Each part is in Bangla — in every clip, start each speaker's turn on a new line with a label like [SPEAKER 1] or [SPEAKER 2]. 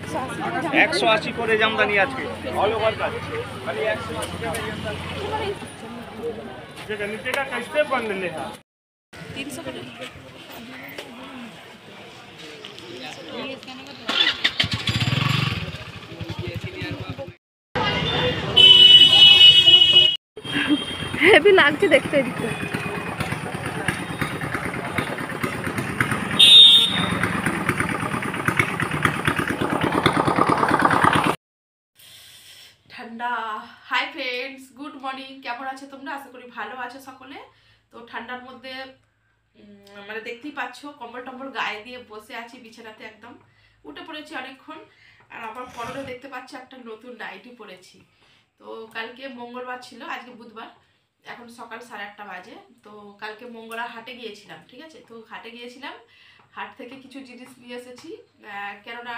[SPEAKER 1] 180 করে জামদানি আজকে অল ওভার কাজ খালি 180 টাকা জামদানি যেটা নিচেটা कैसे बन रहे हैं
[SPEAKER 2] 300 করে হেভি লাগছে দেখতে এদিকে ঠান্ডা। Hi friends, good morning. কেমন আছো তোমরা? আশা করি ভালো আছো সকলে। তো ঠান্ডার মধ্যে মানে দেখতেই পাচ্ছ কম্বল টম্বল গায়ে দিয়ে বসে আছি বিছানাতে, একদম উঠে পড়েছি অনেকক্ষণ। আর আমার পরনে দেখতে পাচ্ছি একটা নতুন নাইটি পরেছি। তো কালকে মঙ্গলবার ছিল, আজকে বুধবার, এখন সকাল 8:30 বাজে। তো কালকে মঙ্গলবার হাটে গিয়েছিলাম, ঠিক আছে? তো হাটে গিয়েছিলাম, হাট থেকে কিছু জিনিস নিয়ে এসেছি। কেননা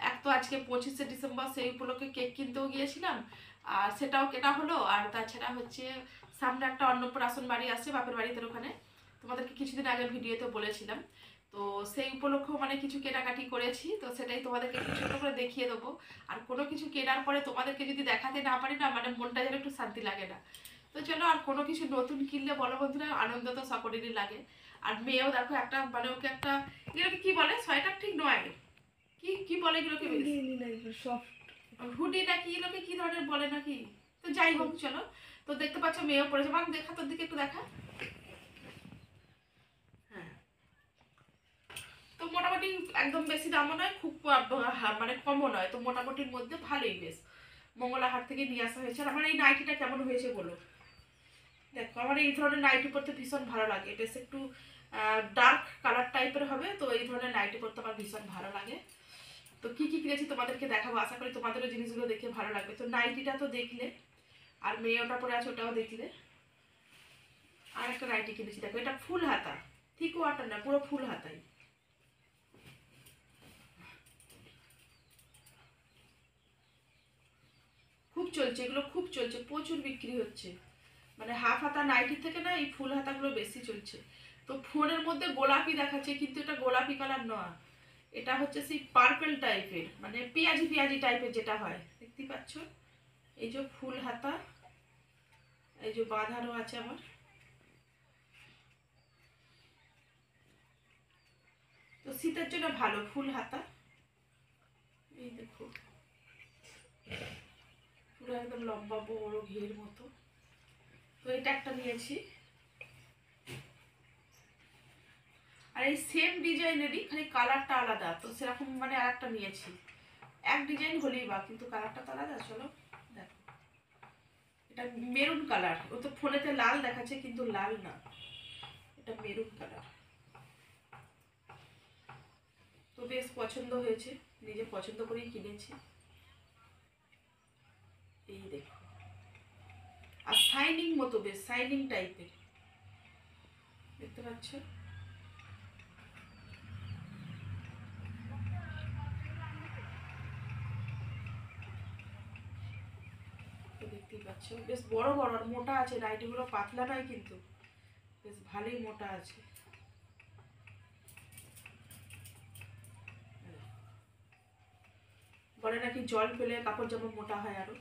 [SPEAKER 2] এক তো আজকে 25শে ডিসেম্বর, সেই উপলক্ষে কেক কিনতেও গিয়েছিলাম, আর সেটাও কেনা হলো। আর তাছাড়া হচ্ছে সামনে একটা অন্নপ্রাশন বাড়ি আসছে বাপের বাড়িতে, ওখানে তোমাদেরকে কিছুদিন আগে ভিডিওতে বলেছিলাম। তো সেই উপলক্ষেও মানে কিছু কেনাকাটি করেছি, তো সেটাই তোমাদেরকে একটু ছোটো করে দেখিয়ে দেবো। আর কোনো কিছু কেনার পরে তোমাদেরকে যদি দেখাতে না পারি না, মানে মনটা যেন একটু শান্তি লাগে না। তো চলো, আর কোনো কিছু নতুন কিনলে বলো বন্ধুরা, আনন্দ তো সকলেরই লাগে। আর মেয়েও দেখো একটা, মানে ওকে একটা, এগুলোকে কি বলে, সোয়েটার ঠিক নয়, কি কি বলে এগুলোকে, হুডি নাকি এগুলোকে কি ধরনের বলে নাকি, তো যাই হোক চলো। তো দেখতে পাচ্ছ মেয়েও পড়েছে, বাং দেখা তোর দিকে একটু দেখা। হ্যাঁ, তো মোটামুটি একদম বেশি দামও নয়, খুব মানে কমও নয়, তো মোটামুটির মধ্যে ভালোই বেশ। মঙ্গলা হাট থেকে নিয়ে আসা হয়েছে। আর আমার এই নাইটিটা কেমন হয়েছে বলো। দেখো, আমার এই ধরনের নাইটি পরতে ভীষণ ভালো লাগে, বেশ একটু ডার্ক কালার টাইপের হবে, তো এই ধরনের নাইটি পরতে আমার ভীষণ ভালো লাগে। তো কি কি কিনেছি তোমাদেরকে দেখাবো, আশা করি তোমাদেরও জিনিসগুলো দেখে ভালো লাগবে। তো নাইটিটা তো দেখলে, আর মেয়ে ওটা পরে আছে ওটাও দেখলে। আর একটা নাইটি কিনেছি, দেখো এটা ফুল হাতা, ঠিক ওয়াটার না, পুরো ফুল হাতাই। খুব চলছে এগুলো, খুব চলছে, প্রচুর বিক্রি হচ্ছে। মানে হাফ হাতা নাইটির থেকে না এই ফুল হাতাগুলো বেশি চলছে। তো ফোনের মধ্যে গোলাপি দেখাচ্ছে, কিন্তু এটা গোলাপি কালার নয়, এটা হচ্ছে সেই পার্পল টাইপের, মানে পেঁয়াজি পেঁয়াজি টাইপের যেটা হয়, দেখতে পাচ্ছ। এই যে ফুল হাতা, এই যে বাঁধানো আছে আমার। তো শীতের জন্য ভালো ফুল হাতা। এই দেখো পুরো একদম লম্বা বড় ঘের মতো। তো এটা একটা নিয়েছি। আর এই সেম ডিজাইনেরই, খালি কালারটা আলাদা, তো সেরকম মানে আর একটা নিয়েছি। এক ডিজাইন হলেই বা, কিন্তু কালারটা তো আলাদা। চলো দেখো, এটা মেরুন কালার, ও তো ফোনেতে লাল দেখাচ্ছে কিন্তু লাল না, এটা মেরুন কালার। তো বেশ পছন্দ হয়েছে, নিজে পছন্দ করেই কিনেছি। এই দেখো, আর শাইনিং মতো, বেশ শাইনিং টাইপের, দেখতে পাচ্ছ। দেখতেই পাচ্ছ বেশ বড় বড় আর মোটা আছে, নাইটিগুলো পাতলা নয় কিন্তু, বেশ ভালোই মোটা আছে। বলে নাকি জল পেলে কাপড় জামা মোটা হয় আরো।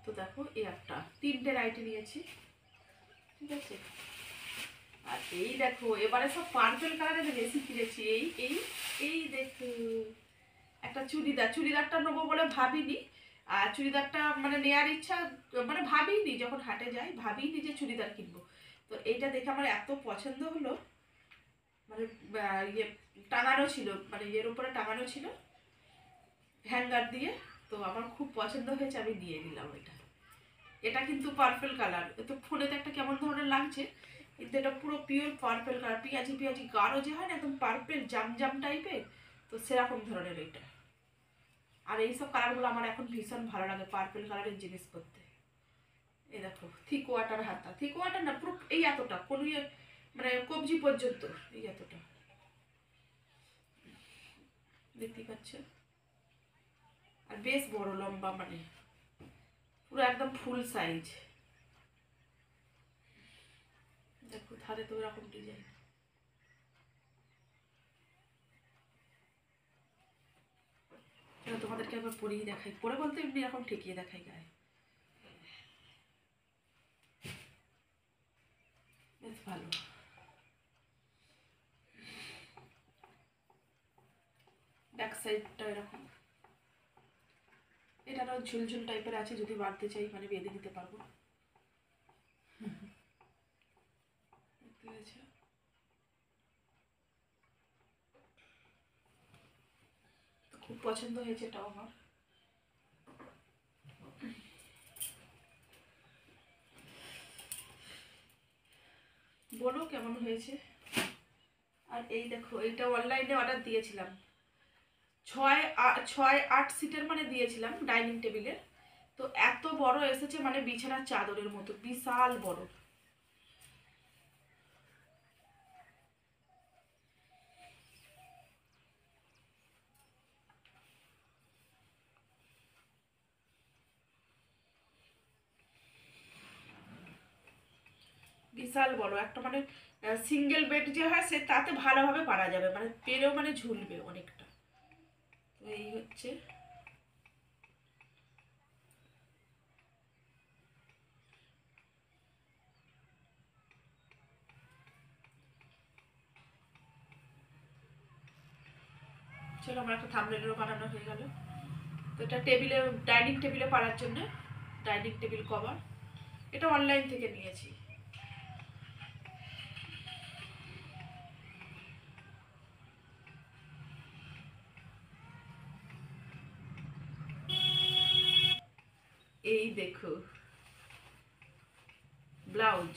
[SPEAKER 2] তো দেখো এই একটা, 3টে নাইটি নিয়েছি, ঠিক আছে। আর এই দেখো, এবারে সব পার্পল কালারের বেশি কিনেছি। এই এই এই দেখো একটা চুড়িদার, চুড়িদারটা নেবো বলে ভাবিনি। আর চুড়িদারটা মানে নেওয়ার ইচ্ছা, মানে ভাবিনি, যখন হাটে যাই ভাবিনি যে চুড়িদার কিনবো। তো এইটা দেখে আমার এত পছন্দ হলো, মানে ইয়ে টাঙানো ছিল, মানে ইয়ের উপরে টাঙানো ছিল হ্যাঙ্গার দিয়ে। তো আমার খুব পছন্দ হয়েছে, আমি নিয়ে নিলাম এটা। এটা কিন্তু পার্পল কালার, তো ফোনেতে একটা কেমন ধরনের লাগছে, কিন্তু এটা পুরো পিওর পার্পল কালার, পেঁয়াজি পেঁয়াজি গাঢ় যে হয় না, একদম পার্পল জাম জাম টাইপের, তো সেরকম ধরনের এটা। আর এইসব কালারগুলো আমার এখন ভীষণ ভালো লাগে, পার্পল কালারের জিনিস পরতে। এই দেখো থিক ওয়াটার হাতা, থিক ওয়াটার না, পুরো এই এতটা, কোনো মানে কবজি পর্যন্ত, এই এতটা, দেখতে পাচ্ছ। আর বেশ বড় লম্বা, মানে পুরো একদম ফুল সাইজ। দেখো ধারে তো এরকম ডিজাইন। তোমাদেরকে একবার পরিয়ে দেখাই, পরে বলতে এমনি এখন ঠেকিয়ে দেখাই গায়ে, বেশ ভালো। ব্যাক সাইডটা এরকম, এটারও ঝুলঝুল টাইপের আছে, যদি বাঁধতে চাই মানে বেঁধে নিতে পারবো। খুব পছন্দ হয়েছে এটাও আমার। বলো কেমন হয়েছে। আর এই দেখো, এইটা অনলাইনে অর্ডার দিয়েছিলাম, 6-8 সিটের মানে দিয়েছিলাম ডাইনিং টেবিলের। তো এত বড় এসেছে মানে বিছানার চাদরের মতো, বিশাল বড়। বিশাল বড় একটা, মানে সিঙ্গেল বেড যে হয় সে তাতে ভালোভাবে পারা যাবে, মানে পেরেও মানে ঝুলবে অনেকটা। তো এই হচ্ছে, চলো আমার একটা থাম্বনেলও বানানো হয়ে গেল। তো এটা টেবিলে, ডাইনিং টেবিলে পারার জন্য ডাইনিং টেবিল কভার, এটা অনলাইন থেকে নিয়েছি। এই দেখো ব্লাউজ,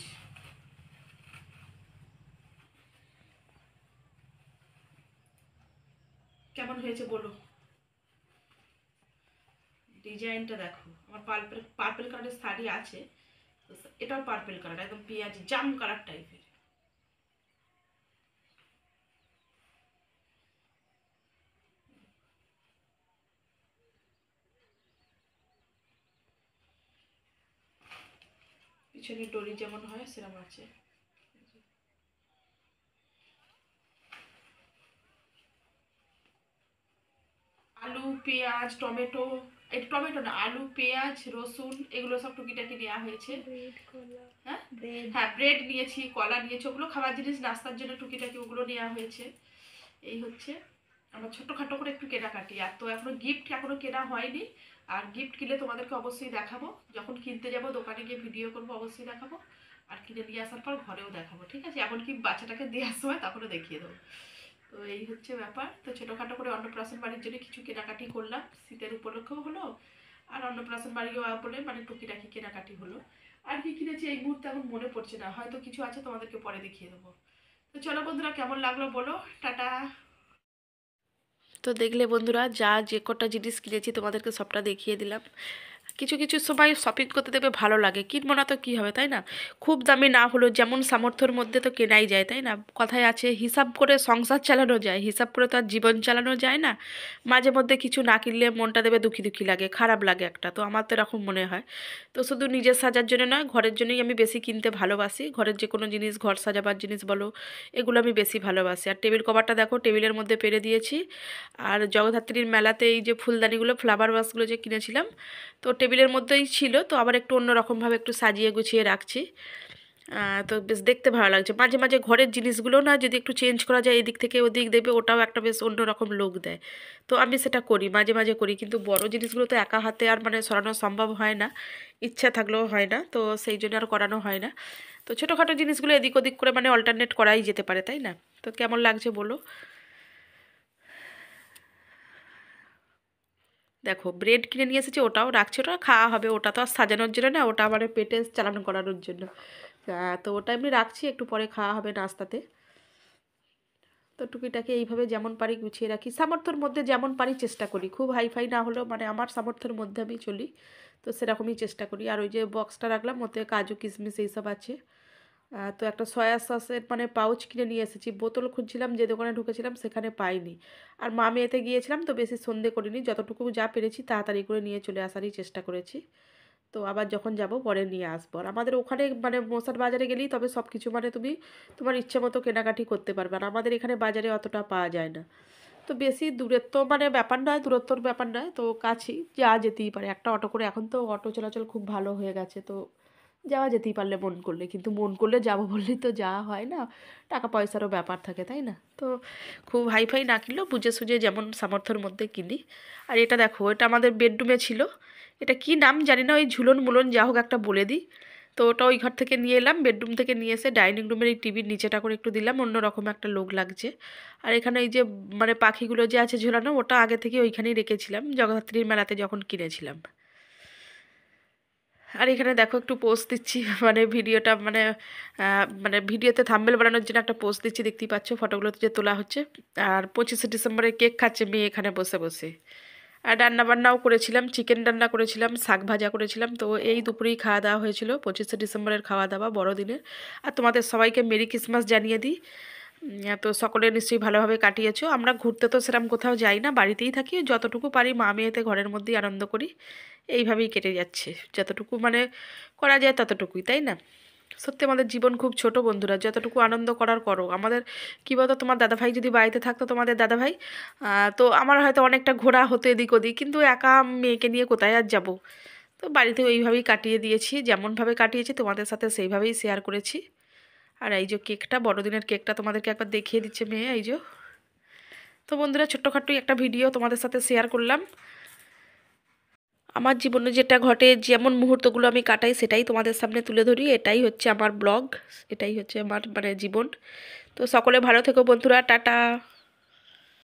[SPEAKER 2] কেমন হয়েছে বলো। ডিজাইনটা দেখো, আমার পার্পেল কালারের শাড়ি আছে, এটাও পার্পেল কালার, একদম পেঁয়াজি জাম কালার টাইপের। পিছনে ডরি যেমন হয় সেরকম আছে। আলু পেঁয়াজ টমেটো, এটা টমেটো না, আলু পেঁয়াজ রসুন এগুলো সব টুকিটাকি নেওয়া হয়েছে। হ্যাঁ হ্যাঁ, ব্রেড নিয়েছি, কলা নিয়েছি, ওগুলো খাবার জিনিস নাস্তার জন্য টুকিটাকি ওগুলো নেওয়া হয়েছে। এই হচ্ছে আমার ছোট্টখাটো করে একটু কেনাকাটি। আর তো এখনো গিফট এখনো কেনা হয়নি, আর গিফট কিনলে তোমাদেরকে অবশ্যই দেখাবো, যখন কিনতে যাব দোকানে গিয়ে ভিডিও করবো, অবশ্যই দেখাবো। আর কিনে নিয়ে আসার পর ঘরেও দেখাবো, ঠিক আছে, এমনকি বাচ্চাটাকে দেওয়ার সময় তখনও দেখিয়ে দেবো। তো এই হচ্ছে ব্যাপার। তো ছোটোখাটো করে অন্নপ্রাশন বাড়ির জন্য কিছু কেনাকাটি করলাম, শীতের উপলক্ষেও হলো, আর অন্নপ্রাশন বাড়িও বলে মানে টুকিটাকি কেনাকাটি হলো। আর কি কিনেছি এই মুহূর্তে এখন মনে পড়ছে না, হয়তো কিছু আছে, তোমাদেরকে পরে দেখিয়ে দেবো। তো চলো বন্ধুরা, কেমন লাগলো বলো, টাটা। তো দেখলে বন্ধুরা, যে কটা জিনিস কিনেছি তোমাদেরকে সবটা দেখিয়ে দিলাম। কিছু কিছু সময় শপিং করতে দেখবে ভালো লাগে, কিনবো না তো কী হবে, তাই না? খুব দামি না হলেও যেমন সামর্থ্যের মধ্যে তো কেনাই যায়, তাই না? কথায় আছে হিসাব করে সংসার চালানো যায়, হিসাব করে তো আর জীবন চালানো যায় না। মাঝে মধ্যে কিছু না কিনলে মনটা দেবে দুঃখী দুঃখী লাগে, খারাপ লাগে একটা, তো আমার তো এরকম মনে হয়। তো শুধু নিজের সাজার জন্য নয়, ঘরের জন্যই আমি বেশি কিনতে ভালোবাসি। ঘরের যে কোনো জিনিস, ঘর সাজাবার জিনিস বলো, এগুলো আমি বেশি ভালোবাসি। আর টেবিল কভারটা দেখো টেবিলের মধ্যে পেরে দিয়েছি। আর জগদ্ধাত্রীর মেলাতে এই যে ফুলদানিগুলো, ফ্লাওয়ার ভাসগুলো যে কিনেছিলাম, তো টেবিলের মধ্যেই ছিল, তো আবার একটু অন্যরকমভাবে একটু সাজিয়ে গুছিয়ে রাখছি। তো বেশ দেখতে ভালো লাগছে। মাঝে মাঝে ঘরের জিনিসগুলো না যদি একটু চেঞ্জ করা যায়, এদিক থেকে ওদিক দেবে, ওটাও একটা বেশ অন্যরকম লুক দেয়। তো আমি সেটা করি, মাঝে মাঝে করি, কিন্তু বড় জিনিসগুলো তো একা হাতে আর মানে সরানো সম্ভব হয় না, ইচ্ছা থাকলেও হয় না, তো সেই জন্য আর করানো হয় না। তো ছোটোখাটো জিনিসগুলো এদিক ওদিক করে মানে অল্টারনেট করাই যেতে পারে, তাই না? তো কেমন লাগছে বলো। দেখো ব্রেড কিনে নিয়ে এসেছি, ওটাও রাখছি, ওটা খাওয়া হবে, ওটা তো আর সাজানোর জন্য না, ওটা মানে পেটে চালানো করানোর জন্য। তো ওটা এমনি রাখছি, একটু পরে খাওয়া হবে নাস্তাতে। তো টুকিটাকে এইভাবে যেমন পারি গুছিয়ে রাখি, সামর্থ্যের মধ্যে যেমন পারি চেষ্টা করি, খুব হাইফাই না হলেও মানে আমার সামর্থ্যের মধ্যে আমি চলি, তো সেরকমই চেষ্টা করি। আর ওই যে বক্সটা রাখলাম, ওতে কাজু কিশমিশ এইসব আছে। তো একটা সয়া সসের মানে পাউচ কিনে নিয়ে এসেছি, বোতল খুঁজছিলাম, যে দোকানে ঢুকেছিলাম সেখানে পাইনি। আর মা মেয়েতে গিয়েছিলাম, তো বেশি সন্ধে করিনি, যতটুকু যা পেরেছি তাড়াতাড়ি করে নিয়ে চলে আসারই চেষ্টা করেছি। তো আবার যখন যাব পরে নিয়ে আসবো। আর আমাদের ওখানে মানে মশার বাজারে গেলেই তবে সব কিছু মানে তুমি তোমার ইচ্ছে মতো কেনাকাটি করতে পারবে, আর আমাদের এখানে বাজারে অতটা পাওয়া যায় না। তো বেশি দূরের তো মানে ব্যাপার নয়, দূরত্বর ব্যাপার নয়, তো কাছেই যাওয়া যেতেই পারে। একটা অটো করে, এখন তো অটো চলাচল খুব ভালো হয়ে গেছে, তো যাওয়া যেতেই পারলে মন করলে, কিন্তু মন করলে যাবো বললেই তো যাওয়া হয় না, টাকা পয়সারও ব্যাপার থাকে, তাই না? তো খুব হাইফাই না কিনলেও বুঝে সুঝে যেমন সামর্থ্যের মধ্যে কিনি। আর এটা দেখো, এটা আমাদের বেডরুমে ছিল, এটা কি নাম জানি না, ওই ঝুলন মুলন যা হোক একটা বলে দিই। তো ওটা ওই ঘর থেকে নিয়ে এলাম, বেডরুম থেকে নিয়ে এসে ডাইনিং রুমের এই টিভির নিচেটা করে একটু দিলাম, অন্যরকম একটা লোক লাগছে। আর এখানে এই যে মানে পাখিগুলো যে আছে ঝোলানো, ওটা আগে থেকে ওইখানেই রেখেছিলাম জগদ্ধাত্রীর মেলাতে যখন কিনেছিলাম। আর এখানে দেখো একটু পোস্ট দিচ্ছি, মানে ভিডিওটা মানে ভিডিওতে থাম্বনেল বানানোর জন্য একটা পোস্ট দিচ্ছি, দেখতেই পাচ্ছ ফটোগুলো যে তোলা হচ্ছে। আর 25শে ডিসেম্বরে কেক খাচ্ছে মেয়ে এখানে বসে বসে। আর রান্না বান্নাও করেছিলাম, চিকেন রান্না করেছিলাম, শাক ভাজা করেছিলাম। তো এই দুপুরেই খাওয়া দাওয়া হয়েছিল, 25শে ডিসেম্বরের খাওয়া দাওয়া বড়দিনের। আর তোমাদের সবাইকে মেরি ক্রিসমাস জানিয়ে দিই। তো সকলে নিশ্চয়ই ভালোভাবে কাটিয়েছো। আমরা ঘুরতে তো সেরকম কোথাও যাই না, বাড়িতেই থাকি, যতটুকু পারি মা মেয়েতে ঘরের মধ্যেই আনন্দ করি। এইভাবেই কেটে যাচ্ছে, যতটুকু মানে করা যায় ততটুকুই, তাই না? সত্যি আমাদের জীবন খুব ছোট বন্ধুরা, যতটুকু আনন্দ করার করো। আমাদের কী বলতো, তোমার দাদাভাই যদি বাড়িতে থাকতো, তোমাদের দাদাভাই, তো আমার হয়তো অনেকটা ঘোরা হতো এদিক ওদিক, কিন্তু একা মেয়েকে নিয়ে কোথায় আর যাবো। তো বাড়িতে ওইভাবেই কাটিয়ে দিয়েছি, যেমনভাবে কাটিয়েছি তোমাদের সাথে সেইভাবেই শেয়ার করেছি। আর এই যে কেকটা, বড়দিনের কেকটা তোমাদেরকে একবার দেখিয়ে দিচ্ছে মেয়ে, এই যে। তো বন্ধুরা, ছোট্টখাট্টোই একটা ভিডিও তোমাদের সাথে শেয়ার করলাম। আমার জীবনে যেটা ঘটে, যেমন মুহূর্তগুলো আমি কাটাই, সেটাই তোমাদের সামনে তুলে ধরি। এটাই হচ্ছে আমার ব্লগ, এটাই হচ্ছে আমার মানে জীবন। তো সকলে ভালো থেকো বন্ধুরা, টাটা।